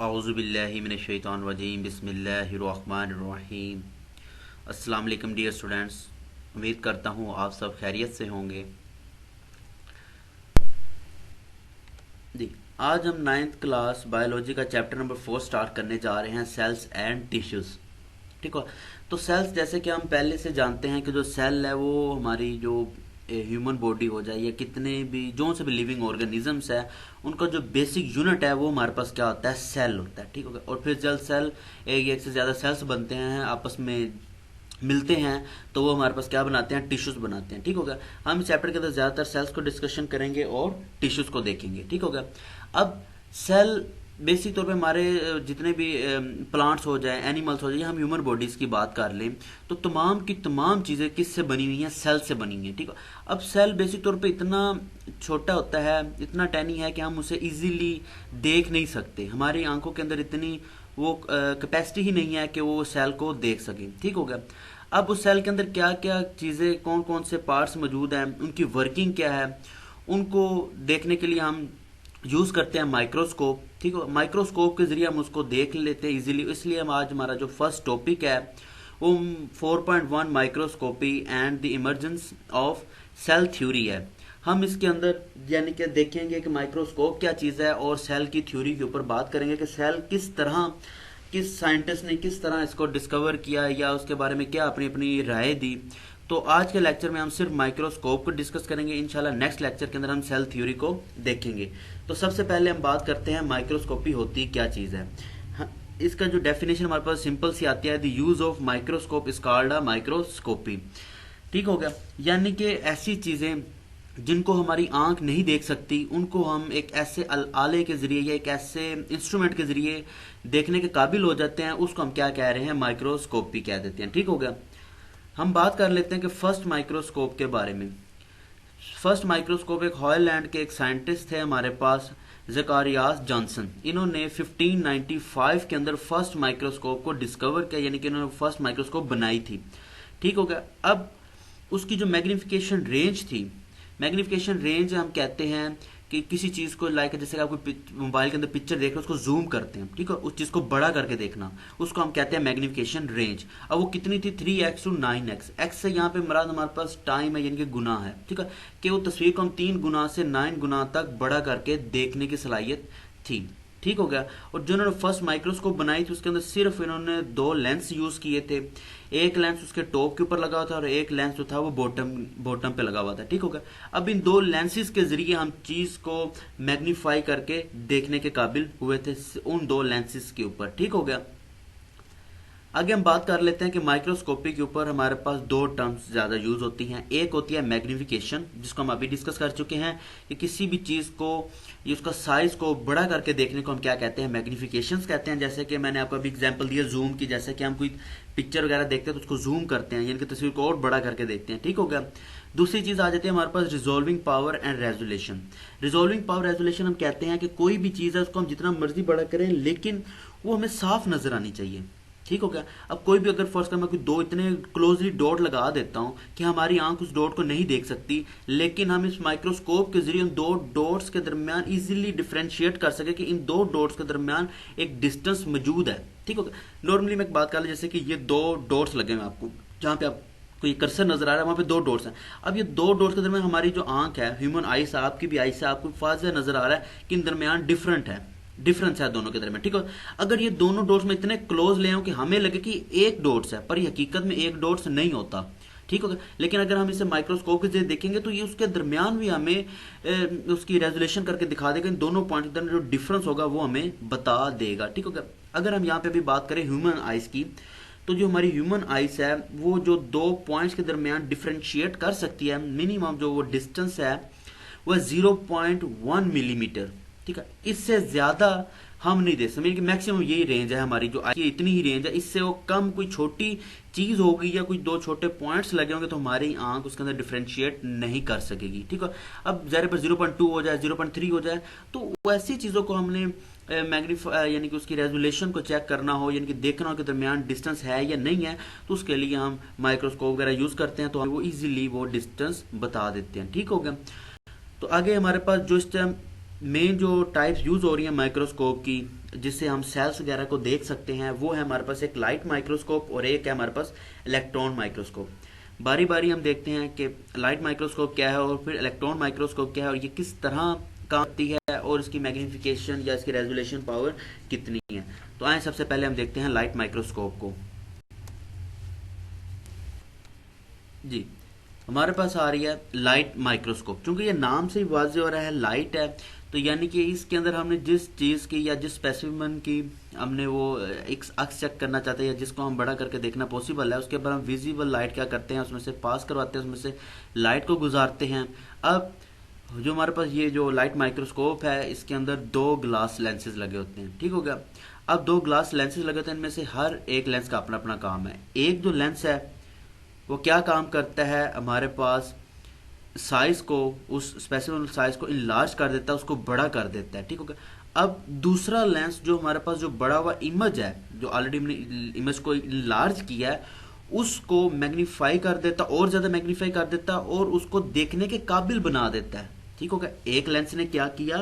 औज़ुबिल्लाहि मिनश्शैतानिर्रजीम बिस्मिल्लाहिर्रहमानिर्रहीम। अस्सलाम वालेकुम डियर स्टूडेंट्स, उम्मीद करता हूँ आप सब खैरियत से होंगे। जी, आज हम नाइन्थ क्लास बायोलॉजी का चैप्टर नंबर 4 स्टार्ट करने जा रहे हैं, सेल्स एंड टिश्यूज़। ठीक है। तो सेल्स, जैसे कि हम पहले से जानते हैं कि जो सेल है वो हमारी जो ह्यूमन बॉडी हो जाए या कितने भी जो से भी लिविंग ऑर्गेनिजम्स है, उनका जो बेसिक यूनिट है वो हमारे पास क्या होता है, सेल होता है। ठीक है। और फिर जब सेल एक से ज़्यादा सेल्स बनते हैं, आपस में मिलते हैं, तो वो हमारे पास क्या बनाते हैं, टिश्यूज बनाते हैं। ठीक हो गया। हम इस चैप्टर के अंदर ज़्यादातर सेल्स को डिस्कशन करेंगे और टिश्यूज को देखेंगे। ठीक हो गया। अब सेल बेसिक तौर पे हमारे जितने भी प्लांट्स हो जाए, एनिमल्स हो जाए, हम ह्यूमन बॉडीज की बात कर लें तो तमाम की तमाम चीज़ें किससे बनी हुई हैं, सेल से बनी हुई हैं। ठीक है। अब सेल बेसिक तौर पे इतना छोटा होता है, इतना टैनी है कि हम उसे इजीली देख नहीं सकते। हमारी आंखों के अंदर इतनी वो कैपेसिटी ही नहीं है कि वो सेल को देख सके। ठीक हो गया। अब उस सेल के अंदर क्या क्या चीज़ें, कौन कौन से पार्ट्स मौजूद हैं, उनकी वर्किंग क्या है, उनको देखने के लिए हम यूज़ करते हैं माइक्रोस्कोप। ठीक है। माइक्रोस्कोप के जरिए हम उसको देख लेते हैं इजीली। इसलिए हम आज हमारा जो फर्स्ट टॉपिक है वो 4.1 microscopy and the emergence of cell theory है। हम इसके अंदर यानी कि देखेंगे कि माइक्रोस्कोप क्या चीज़ है और सेल की थ्योरी के ऊपर बात करेंगे कि सेल किस तरह, किस साइंटिस्ट ने किस तरह इसको डिस्कवर किया या उसके बारे में क्या अपनी अपनी राय दी। तो आज के लेक्चर में हम सिर्फ माइक्रोस्कोप को डिस्कस करेंगे। इंशाल्लाह नेक्स्ट लेक्चर के अंदर हम सेल थ्योरी को देखेंगे। तो सबसे पहले हम बात करते हैं माइक्रोस्कोपी होती क्या चीज़ है। हाँ, इसका जो डेफिनेशन हमारे पास सिंपल सी आती है, the use of microscope is called a microscopy. ठीक हो गया। यानी कि ऐसी चीज़ें जिनको हमारी आंख नहीं देख सकती, उनको हम एक ऐसे आले के जरिए या एक ऐसे इंस्ट्रूमेंट के जरिए देखने के काबिल हो जाते हैं, उसको हम क्या कह रहे हैं, माइक्रोस्कोपी कह देते हैं। ठीक हो गया। हम बात कर लेते हैं कि फर्स्ट माइक्रोस्कोप के बारे में। फर्स्ट माइक्रोस्कोप एक हॉलैंड के एक साइंटिस्ट थे हमारे पास, ज़कारियास जॉनसन। इन्होंने 1595 के अंदर फर्स्ट माइक्रोस्कोप को डिस्कवर किया, यानी कि इन्होंने फर्स्ट माइक्रोस्कोप बनाई थी। ठीक हो गया। अब उसकी जो मैग्निफिकेशन रेंज थी, मैग्निफिकेशन रेंज हम कहते हैं कि किसी चीज़ को लाइक जैसे कि आप कोई मोबाइल के अंदर पिक्चर देख रहे हो, उसको जूम करते हैं। ठीक है। उस चीज़ को बड़ा करके देखना, उसको हम कहते हैं मैग्निफिकेशन रेंज। अब वो कितनी थी, 3x to 9x। एक्स से यहाँ पे मराद हमारे पास टाइम है, यानी कि गुना है। ठीक है। कि वो तस्वीर को हम 3 गुना से 9 गुना तक बड़ा करके देखने की सलाहियत थी। ठीक हो गया। और जो इन्होंने फर्स्ट माइक्रोस्कोप बनाई थी उसके अंदर सिर्फ इन्होंने 2 लेंस यूज किए थे। एक लेंस उसके टॉप के ऊपर लगा हुआ था और एक लेंस जो था वो बॉटम बॉटम पे लगा हुआ था। ठीक हो गया। अब इन 2 लेंसेज के जरिए हम चीज को मैग्नीफाई करके देखने के काबिल हुए थे उन 2 लेंसेज के ऊपर। ठीक हो गया। आगे हम बात कर लेते हैं कि माइक्रोस्कोपी के ऊपर हमारे पास 2 टर्म्स ज़्यादा यूज होती हैं। एक होती है मैग्निफिकेशन, जिसको हम अभी डिस्कस कर चुके हैं कि किसी भी चीज़ को या उसका साइज को बड़ा करके देखने को हम क्या कहते हैं, मैग्निफिकेशंस कहते हैं। जैसे कि मैंने आपको अभी एग्जांपल दिया जूम की, जैसे कि हम कोई पिक्चर वगैरह देखते हैं तो उसको जूम करते हैं, यानी कि तस्वीर को और बड़ा करके देखते हैं। ठीक हो गया। दूसरी चीज़ आ जाती है हमारे पास resolving power and resolution. Resolving power resolution हम कहते हैं कि कोई भी चीज़ है उसको हम जितना मर्जी बड़ा करें लेकिन वो हमें साफ नजर आनी चाहिए। ठीक हो गया। अब कोई भी अगर फर्ज कर मैं कोई 2 इतने क्लोजली डॉट लगा देता हूं कि हमारी आंख उस डॉट को नहीं देख सकती, लेकिन हम इस माइक्रोस्कोप के जरिए उन 2 डॉट्स के दरमियान इजीली डिफ्रेंशिएट कर सके कि इन 2 डॉट्स के दरमियान एक डिस्टेंस मौजूद है। ठीक हो गया। नॉर्मली मैं एक बात कर ले, जैसे कि ये 2 डॉट्स लगे हुए आपको, जहां पे आप कोई कर्सर नजर आ रहा है वहां पे 2 डॉट्स हैं। अब ये 2 डॉट्स के दरमियान हमारी जो आंख है, ह्यूमन आई से, आपकी भी आई से आपको वाज़ेह नजर आ रहा है कि इन दरमियान डिफरेंस है दोनों के दरमियान। ठीक है। अगर ये दोनों डॉट्स में इतने क्लोज ले आऊं कि हमें लगे कि एक डॉट्स है, पर ये हकीकत में एक डॉट्स नहीं होता। ठीक होगा। लेकिन अगर हम इसे माइक्रोस्कोप के जरिए देखेंगे तो ये उसके दरमियान भी हमें उसकी रेजोल्यूशन करके दिखा देगा। इन दोनों पॉइंट के दरमियान जो डिफरेंस होगा वो हमें बता देगा। ठीक होगा। अगर हम यहाँ पे भी बात करें ह्यूमन आइज की, तो जो हमारी ह्यूमन आइज है वो जो 2 पॉइंट्स के दरमियान डिफ्रेंशिएट कर सकती है, मिनिमम जो वो डिस्टेंस है वह 0.1 मिलीमीटर। ठीक है। इससे ज्यादा हम नहीं दे सकते कि मैक्सिमम यही रेंज है हमारी, जो आई इतनी ही रेंज है। इससे वो कम कोई छोटी चीज होगी या कोई 2 छोटे पॉइंट्स लगे होंगे तो हमारी आंख उसके अंदर डिफ्रेंशिएट नहीं कर सकेगी। ठीक है। अब जरा पर 0.2 हो जाए, 0.3 हो जाए, तो वैसी चीजों को हमने मैग्नीफाई यानी कि उसकी रेजोल्यूशन को चेक करना हो, यानी कि देखना हो कि दरमियान डिस्टेंस है या नहीं है, तो उसके लिए हम माइक्रोस्कोप वगैरह यूज करते हैं, तो वो इजीली वो डिस्टेंस बता देते हैं। ठीक हो गया। तो आगे हमारे पास जो इस टाइम मेन जो टाइप्स यूज हो रही है माइक्रोस्कोप की जिससे हम सेल्स वगैरह को देख सकते हैं वो है हमारे पास एक लाइट माइक्रोस्कोप और एक है हमारे पास इलेक्ट्रॉन माइक्रोस्कोप। बारी बारी हम देखते हैं कि लाइट माइक्रोस्कोप क्या है और फिर इलेक्ट्रॉन माइक्रोस्कोप क्या है और ये किस तरह काम करती है और इसकी मैग्निफिकेशन या इसकी रेजोल्यूशन पावर कितनी है। तो आए सबसे पहले हम देखते हैं लाइट माइक्रोस्कोप को। जी, हमारे पास आ रही है लाइट माइक्रोस्कोप। क्योंकि ये नाम से ही वाज़ेह हो रहा है लाइट है, तो यानी कि इसके अंदर हमने जिस चीज़ की या जिस स्पेसिफिक की हमने वो एक अक्स चेक करना चाहते हैं या जिसको हम बड़ा करके देखना पॉसिबल है, उसके ऊपर हम विजिबल लाइट क्या करते हैं, उसमें से पास करवाते हैं, उसमें से लाइट को गुजारते हैं। अब जो हमारे पास ये जो लाइट माइक्रोस्कोप है इसके अंदर दो ग्लास लेंसेज लगे होते हैं, ठीक हो गया। अब दो ग्लास लेंसेज लगे होते हैं, इनमें से हर एक लेंस का अपना अपना काम है। एक जो लेंस है वो क्या काम करता है, हमारे पास साइज को, उस स्पेसिफिक साइज को इनलार्ज कर देता है, उसको बड़ा कर देता है, ठीक हो गया। अब दूसरा लेंस जो हमारे पास जो बड़ा हुआ इमेज है, जो ऑलरेडी हमने इमेज को इनलार्ज किया है, उसको मैग्नीफाई कर देता, और ज्यादा मैग्नीफाई कर देता और उसको देखने के काबिल बना देता है, ठीक हो गया। एक लेंस ने क्या किया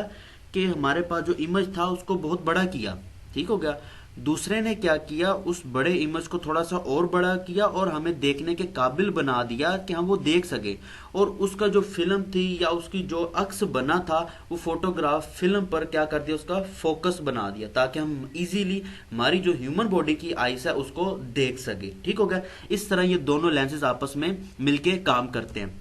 कि हमारे पास जो इमेज था उसको बहुत बड़ा किया, ठीक हो गया। दूसरे ने क्या किया, उस बड़े इमेज को थोड़ा सा और बड़ा किया और हमें देखने के काबिल बना दिया कि हम वो देख सके। और उसका जो फिल्म थी या उसकी जो अक्स बना था वो फोटोग्राफ फिल्म पर क्या कर दिया, उसका फोकस बना दिया ताकि हम इजीली हमारी जो ह्यूमन बॉडी की आइस है उसको देख सके, ठीक हो गया। इस तरह ये दोनों लेंसेज आपस में मिलके काम करते हैं,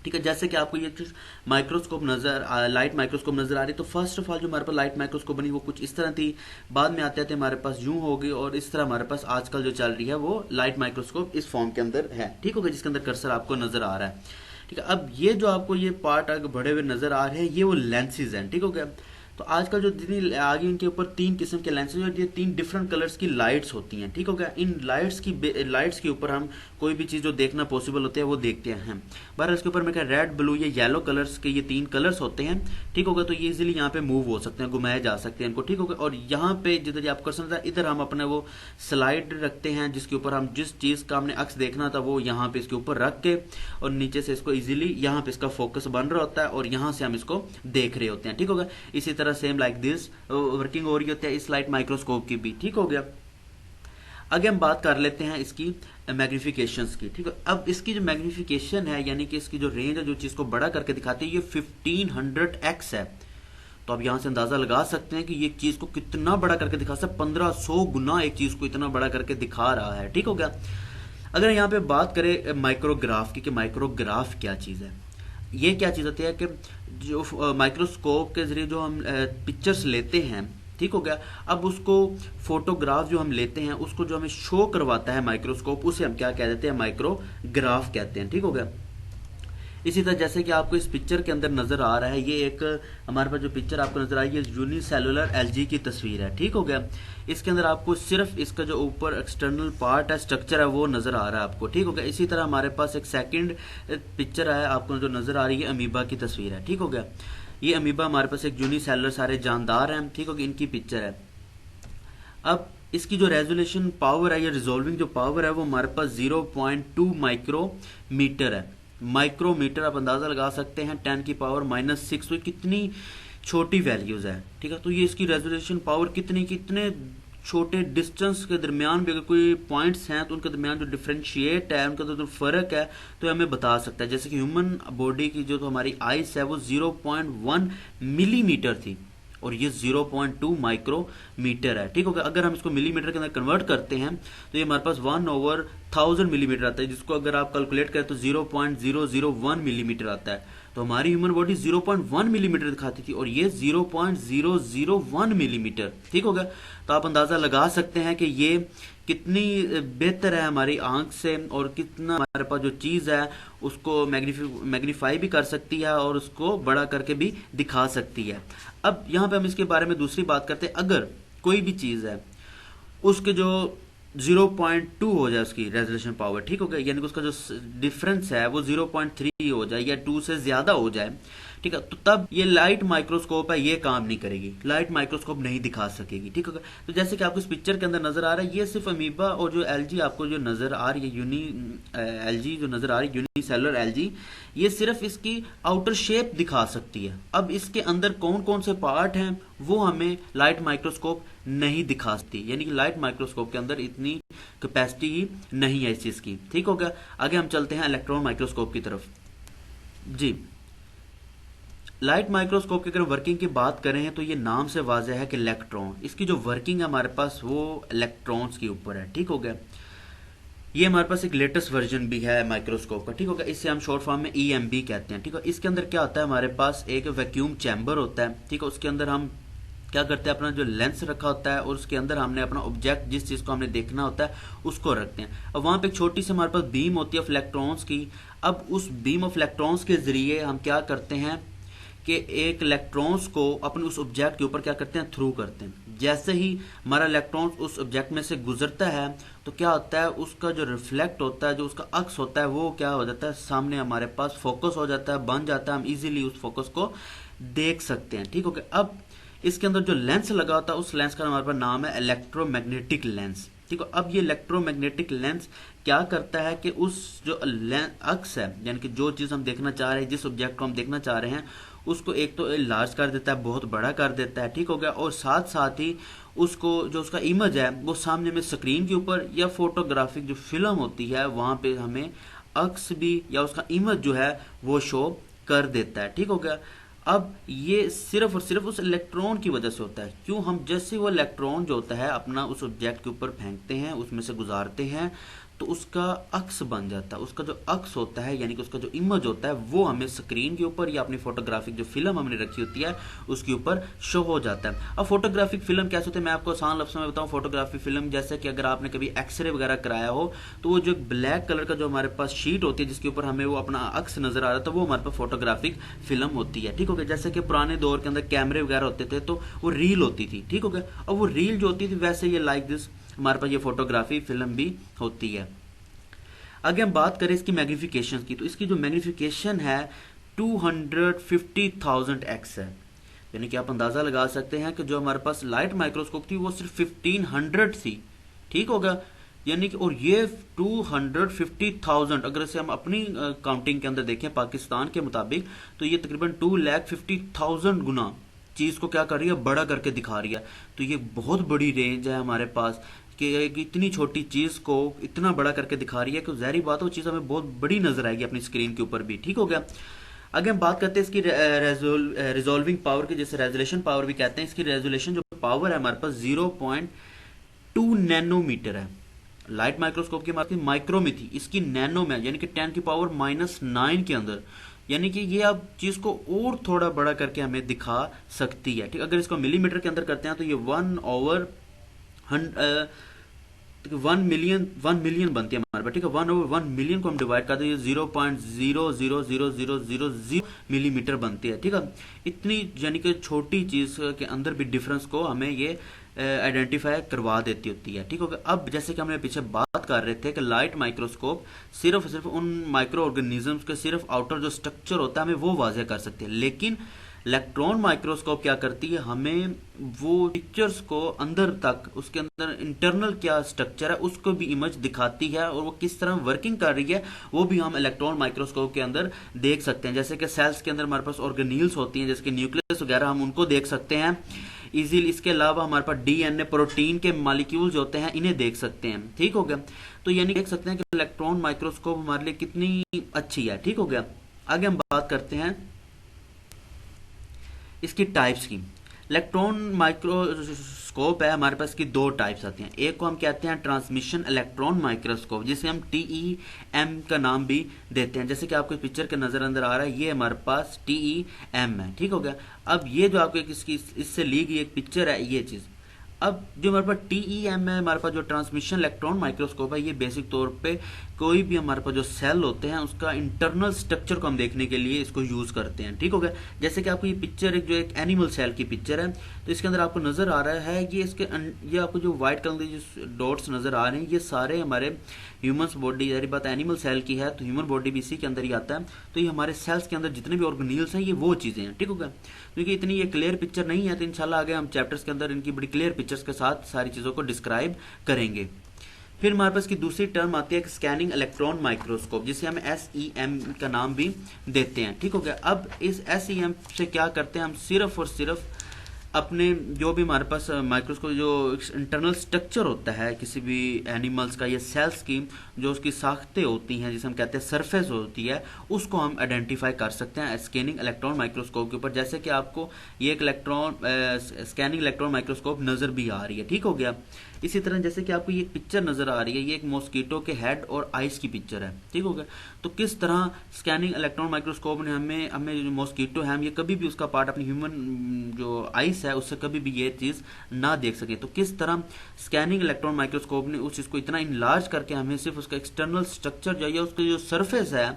ठीक है। जैसे कि आपको ये चीज माइक्रोस्कोप लाइट माइक्रोस्कोप नजर आ रही, तो फर्स्ट ऑफ ऑल जो हमारे पास लाइट माइक्रोस्कोप बनी वो कुछ इस तरह थी, बाद में आते आते हमारे पास यूं होगी और इस तरह हमारे पास आजकल जो चल रही है वो लाइट माइक्रोस्कोप इस फॉर्म के अंदर है, ठीक होगा, जिसके अंदर कर्सर आपको नजर आ रहा है, ठीक है। अब ये जो आपको ये पार्ट आगे बढ़े हुए नजर आ रहे हैं ये वो लेंसेज हैं, ठीक हो गया। तो आजकल जो जितनी आगे इनके ऊपर तीन किस्म के लेंसेज और ये तीन डिफरेंट कलर्स की लाइट्स होती हैं, ठीक हो गया। इन लाइट्स के ऊपर हम कोई भी चीज जो देखना पॉसिबल होते हैं वो देखते हैं। बहर इसके ऊपर मैं क्या रेड ब्लू या येलो कलर्स के ये तीन कलर्स होते हैं, ठीक हो गया। तो ये इजीली यहाँ पे मूव हो सकते हैं, घुमाए जा सकते हैं इनको, ठीक हो गया। और यहाँ पे जिधर आप कर सकते हैं इधर हम अपने वो स्लाइड रखते हैं जिसके ऊपर हम जिस चीज का हमने अक्स देखना था वो यहाँ पे इसके ऊपर रख के और नीचे से इसको इजीली यहाँ पे इसका फोकस बन रहा होता है और यहाँ से हम इसको देख रहे होते हैं, ठीक होगा। इसी तरह सेम लाइक दिस वर्किंग हो रही होती है इस लाइट माइक्रोस्कोप की भी, ठीक हो गया। आगे हम बात कर लेते हैं इसकी मैग्निफिकेशंस की, ठीक है। अब इसकी जो मैग्निफिकेशन है यानी कि इसकी जो रेंज है जो चीज को बड़ा करके दिखाती है ये 1500x है। तो आप यहां से अंदाजा लगा सकते हैं कि ये चीज को कितना बड़ा करके दिखा सकता है, 1500 गुना एक चीज को इतना बड़ा करके दिखा रहा है, ठीक हो गया। अगर यहाँ पे बात करें माइक्रोग्राफ की कि माइक्रोग्राफ क्या चीज है, ये क्या चीज होती है कि जो माइक्रोस्कोप के जरिए जो हम पिक्चर्स लेते हैं, ठीक हो गया। अब उसको फोटोग्राफ जो हम लेते हैं उसको जो हमें शो करवाता है माइक्रोस्कोप उसे हम क्या कह देते हैं, माइक्रोग्राफ कहते हैं, ठीक हो गया। इसी तरह जैसे कि आपको इस पिक्चर के अंदर नजर आ रहा है, ये एक हमारे पास जो पिक्चर आपको नजर आ रही है यूनिसेलुलर एलजी की तस्वीर है, ठीक हो गया। इसके अंदर आपको सिर्फ इसका जो ऊपर एक्सटर्नल पार्ट है, स्ट्रक्चर है, वो नजर आ रहा है आपको, ठीक हो गया। इसी तरह हमारे पास एक सेकंड पिक्चर है आपको जो नजर आ रही है, अमीबा की तस्वीर है, ठीक हो गया। ये अमीबा हमारे पास एक यूनिसेलुलर सारे जानदार हैं, ठीक हो गया, इनकी पिक्चर है। अब इसकी जो रेजोल्यूशन पावर है या रिजोल्विंग जो पावर है वो हमारे पास 0.2 माइक्रोमीटर है। माइक्रोमीटर आप अंदाजा लगा सकते हैं 10 की पावर -6, तो कितनी छोटी वैल्यूज है, ठीक है। तो ये इसकी रेजोल्यूशन पावर कितने छोटे डिस्टेंस के दरमियान भी अगर कोई पॉइंट्स हैं तो उनके दरमियान जो डिफरेंशिएट है, उनका जो फर्क है तो हमें बता सकता है। जैसे कि ह्यूमन बॉडी की जो तो हमारी आइस है वो 0.1 मिलीमीटर थी और ये 0.2 माइक्रोमीटर है, ठीक हो गया। अगर हम इसको मिलीमीटर के अंदर कन्वर्ट करते हैं तो ये हमारे पास 1/1000 मिलीमीटर आता है, जिसको अगर आप कैलकुलेट करें तो 0.001 मिलीमीटर आता है। तो हमारी ह्यूमन बॉडी 0.1 मिलीमीटर दिखाती थी और ये 0.001 मिलीमीटर, ठीक हो गया। तो आप अंदाजा लगा सकते हैं कि ये कितनी बेहतर है हमारी आंख से और कितना हमारे पास जो चीज है उसको मैग्नीफाई भी कर सकती है और उसको बड़ा करके भी दिखा सकती है। अब यहाँ पे हम इसके बारे में दूसरी बात करते हैं, अगर कोई भी चीज है उसके जो 0.2 हो जाए उसकी रेजोल्यूशन पावर, ठीक हो गया, यानी कि उसका जो डिफरेंस है वो 0.3 हो जाए या 2 से ज्यादा हो जाए, ठीक है। तो तब ये लाइट माइक्रोस्कोप है, ये काम नहीं करेगी, लाइट माइक्रोस्कोप नहीं दिखा सकेगी, ठीक है। तो जैसे कि आपको इस पिक्चर के अंदर नजर आ रहा है, ये सिर्फ अमीबा और जो एलजी आपको जो नजर आ रही है, एलजी जो नजर आ रही है, यूनिसेलुलर एलजी, ये सिर्फ इसकी आउटर शेप दिखा सकती है। अब इसके अंदर कौन कौन से पार्ट हैं वो हमें लाइट माइक्रोस्कोप नहीं दिखा सकती, यानी कि लाइट माइक्रोस्कोप के अंदर इतनी कैपेसिटी ही नहीं है इस चीज की, ठीक हो गया। आगे हम चलते हैं इलेक्ट्रॉन माइक्रोस्कोप की तरफ। जी, लाइट माइक्रोस्कोप की अगर वर्किंग की बात करें तो ये नाम से वाजह है कि इलेक्ट्रॉन, इसकी जो वर्किंग है हमारे पास वो इलेक्ट्रॉन्स के ऊपर है, ठीक हो गया। ये हमारे पास एक लेटेस्ट वर्जन भी है माइक्रोस्कोप का, ठीक होगा। इससे हम शॉर्ट फॉर्म में EMB कहते हैं, ठीक है। इसके अंदर क्या होता है, हमारे पास एक वैक्यूम चैम्बर होता है, ठीक है। उसके अंदर हम क्या करते हैं, अपना जो लेंस रखा होता है और उसके अंदर हमने अपना ऑब्जेक्ट, जिस चीज को हमने देखना होता है उसको रखते हैं। अब वहां पे एक छोटी सी हमारे पास बीम होती है ऑफ इलेक्ट्रॉन्स की। अब उस बीम ऑफ इलेक्ट्रॉन्स के जरिए हम क्या करते हैं कि एक इलेक्ट्रॉन्स को अपने उस ऑब्जेक्ट के ऊपर क्या करते हैं, थ्रू करते हैं। जैसे ही हमारा इलेक्ट्रॉन उस ऑब्जेक्ट में से गुजरता है तो क्या होता है, उसका जो रिफ्लेक्ट होता है, जो उसका अक्स होता है, वो क्या हो जाता है, सामने हमारे पास फोकस हो जाता है, बन जाता है, हम इजीली उस फोकस को देख सकते हैं, ठीक हो गया। अब इसके अंदर जो लेंस लगा होता है उस लेंस का हमारे पास नाम है इलेक्ट्रोमैग्नेटिक लेंस, ठीक है। अब ये इलेक्ट्रोमैग्नेटिक लेंस क्या करता है कि उस जो अक्स है, यानी कि जो चीज हम देखना चाह रहे हैं, जिस ऑब्जेक्ट को हम देखना चाह रहे हैं, उसको एक तो लार्ज कर देता है, बहुत बड़ा कर देता है, ठीक हो गया। और साथ साथ ही उसको जो उसका इमेज है वो सामने में स्क्रीन के ऊपर या फोटोग्राफिक जो फिल्म होती है वहां पे हमें अक्स भी या उसका इमेज जो है वो शो कर देता है, ठीक हो गया। अब ये सिर्फ और सिर्फ उस इलेक्ट्रॉन की वजह से होता है। क्यों, हम जैसे वो इलेक्ट्रॉन जो होता है अपना उस ऑब्जेक्ट के ऊपर फेंकते हैं, उसमें से गुजारते हैं, तो उसका अक्स बन जाता है। उसका जो अक्स होता है, यानी कि उसका जो इमेज होता है, वो हमें स्क्रीन के ऊपर या अपनी फोटोग्राफिक जो फिल्म हमने रखी होती है उसके ऊपर शो हो जाता है। अब फोटोग्राफिक फिल्म कैसे होती है, मैं आपको आसान लफ्ज़ों में बताऊं। फोटोग्राफिक फिल्म जैसे कि अगर आपने कभी एक्सरे वगैरह कराया हो तो वो जो ब्लैक कलर का जो हमारे पास शीट होती है जिसके ऊपर हमें वो अपना अक्स नजर आ रहा था, वो हमारे पास फोटोग्राफिक फिल्म होती है, ठीक हो गया। जैसे कि पुराने दौर के अंदर कैमरे वगैरह होते थे तो वो रील होती थी, ठीक हो गया। और वो रील जो होती थी वैसे ये लाइक दिस हमारे पास ये फोटोग्राफी फिल्म भी होती है। आगे हम बात करें इसकी मैग्निफिकेशन की, तो इसकी जो मैग्निफिकेशन है 250,000x है, यानी कि आप अंदाजा लगा सकते हैं कि जो हमारे पास लाइट माइक्रोस्कोप थी वो सिर्फ 1500 थी, ठीक होगा। यानी कि और ये 250,000 अगर इसे हम अपनी काउंटिंग के अंदर देखें पाकिस्तान के मुताबिक तो ये तकरीबन 250,000 गुना चीज को क्या कर रही है, बड़ा करके दिखा रही है। तो ये बहुत बड़ी रेंज है हमारे पास कि एक इतनी छोटी चीज को इतना बड़ा करके दिखा रही है कि ज़ाहिर बात है वो चीज हमें बहुत बड़ी नजर आएगी अपनी स्क्रीन के ऊपर भी, ठीक हो गया। आगे हम बात करते हैं इसकी रिजोल्विंग पावर की, जैसे रेजोल्यूशन पावर भी कहते हैं। इसकी रेजोल्यूशन जो पावर है हमारे पास 0.2 नैनोमीटर है। लाइट माइक्रोस्कोप की हमारे माइक्रो में थी, इसकी नैनो में यानी कि 10⁻⁹ के अंदर, यानी कि ये अब चीज को और थोड़ा बड़ा करके हमें दिखा सकती है, ठीक। अगर इसको मिलीमीटर के अंदर करते हैं तो ये 1/1 मिलियन बनती है हमारे पास, ठीक है। 1/1 मिलियन को हम डिवाइड करते हैं 0.00000 मिलीमीटर बनती है, ठीक है। इतनी यानी कि छोटी चीज के अंदर भी डिफरेंस को हमें ये आइडेंटिफाई करवा देती होती है, ठीक होगा। अब जैसे कि हमने पीछे बात कर रहे थे कि लाइट माइक्रोस्कोप सिर्फ उन माइक्रो ऑर्गेनिजम्स के सिर्फ आउटर जो स्ट्रक्चर होता है हमें वो वाज़ेह कर सकते हैं, लेकिन इलेक्ट्रॉन माइक्रोस्कोप क्या करती है, हमें वो पिक्चर्स को अंदर तक, उसके अंदर इंटरनल क्या स्ट्रक्चर है उसको भी इमेज दिखाती है और वो किस तरह वर्किंग कर रही है वो भी हम इलेक्ट्रॉन माइक्रोस्कोप के अंदर देख सकते हैं। जैसे कि सेल्स के अंदर हमारे पास ऑर्गेनील्स होती हैं, जैसे कि न्यूक्लियस वगैरह, हम उनको देख सकते हैं इजीली। इसके अलावा हमारे पास डीएनए प्रोटीन के मॉलिक्यूल्स होते हैं, इन्हें देख सकते हैं, ठीक हो गया। तो यानी देख सकते हैं कि इलेक्ट्रॉन माइक्रोस्कोप हमारे लिए कितनी अच्छी है, ठीक हो गया। आगे हम बात करते हैं इसकी टाइप्स की। इलेक्ट्रॉन माइक्रोस्कोप है हमारे पास की दो टाइप्स आती हैं। एक को हम कहते हैं ट्रांसमिशन इलेक्ट्रॉन माइक्रोस्कोप, जिसे हम TEM का नाम भी देते हैं। जैसे कि आपको पिक्चर के नजर अंदर आ रहा है, ये हमारे पास TEM है, ठीक हो गया। अब ये जो आपको इसकी इससे ली गई एक पिक्चर है, ये चीज। अब जो हमारे पास TEM है, हमारे पास जो ट्रांसमिशन इलेक्ट्रॉन माइक्रोस्कोप है, ये बेसिक तौर पे कोई भी हमारे पास जो सेल होते हैं उसका इंटरनल स्ट्रक्चर को हम देखने के लिए इसको यूज करते हैं। ठीक हो गया। जैसे कि आपको ये पिक्चर एक एनिमल सेल की पिक्चर है, तो इसके अंदर आपको नजर आ रहा है ये आपको जो व्हाइट कलर के जो डॉट्स नजर आ रहे हैं ये सारे हमारे ह्यूमंस बॉडी, यानी बात एनिमल सेल की है तो ह्यूमन बॉडी भी इसी के अंदर ही आता है। तो ये हमारे सेल्स के अंदर जितने भी ऑर्गेनील्स हैं ये वो चीजें हैं। ठीक हो गया। क्योंकि इतनी ये क्लियर पिक्चर नहीं है तो इंशाल्लाह आगे हम चैप्टर्स के अंदर इनकी बड़ी क्लियर पिक्चर्स के साथ सारी चीजों को डिस्क्राइब करेंगे। फिर हमारे पास की दूसरी टर्म आती है स्कैनिंग इलेक्ट्रॉन माइक्रोस्कोप, जिसे हम SEM का नाम भी देते हैं। ठीक हो गया। अब इस SEM से क्या करते हैं, हम सिर्फ और सिर्फ अपने जो भी हमारे पास माइक्रोस्कोप जो इंटरनल स्ट्रक्चर होता है किसी भी एनिमल्स का या सेल्स की, जो उसकी साख्तें होती हैं जिसे हम कहते हैं सरफेस होती है, उसको हम आइडेंटिफाई कर सकते हैं स्कैनिंग इलेक्ट्रॉन माइक्रोस्कोप के ऊपर। जैसे कि आपको ये एक स्कैनिंग इलेक्ट्रॉन माइक्रोस्कोप नजर भी आ रही है। ठीक हो गया। इसी तरह जैसे कि आपको ये पिक्चर नजर आ रही है, ये एक मॉस्किटो के हेड और आइस की पिक्चर है। ठीक हो गया। तो किस तरह स्कैनिंग इलेक्ट्रॉन माइक्रोस्कोप ने हमें जो मॉस्किटो है हम ये कभी भी उसका पार्ट अपनी ह्यूमन जो आइस है उससे कभी भी ये चीज ना देख सके, तो किस तरह स्कैनिंग इलेक्ट्रॉन माइक्रोस्कोप ने उस चीज को इतना इनलार्ज करके हमें सिर्फ उसका एक्सटर्नल स्ट्रक्चर जो है उसका जो सरफेस है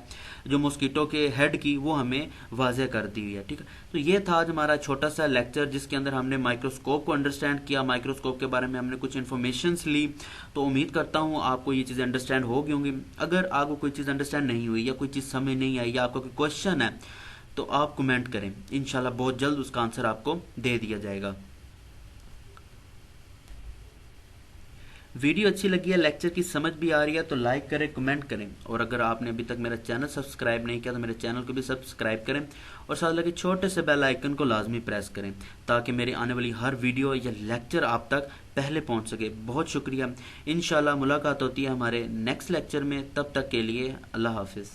जो मॉस्किटो के हेड की वो हमें वाज़ेह कर दी हुई है। ठीक है। तो ये था आज हमारा छोटा सा लेक्चर जिसके अंदर हमने माइक्रोस्कोप को अंडरस्टैंड किया, माइक्रोस्कोप के बारे में हमने कुछ इन्फॉर्मेशन ली। तो उम्मीद करता हूँ आपको ये चीज़ें अंडरस्टैंड हो गई होंगी। अगर आपको कोई चीज़ अंडरस्टैंड नहीं हुई या कोई चीज़ समझ नहीं आई या आपका कोई क्वेश्चन है तो आप कमेंट करें, इंशाल्लाह बहुत जल्द उसका आंसर आपको दे दिया जाएगा। वीडियो अच्छी लगी है, लेक्चर की समझ भी आ रही है तो लाइक करें, कमेंट करें, और अगर आपने अभी तक मेरा चैनल सब्सक्राइब नहीं किया तो मेरे चैनल को भी सब्सक्राइब करें और साथ लगे छोटे से बेल आइकन को लाजमी प्रेस करें ताकि मेरी आने वाली हर वीडियो या लेक्चर आप तक पहले पहुंच सके। बहुत शुक्रिया। इंशाल्लाह मुलाकात होती है हमारे नेक्स्ट लेक्चर में, तब तक के लिए अल्लाह हाफिज़।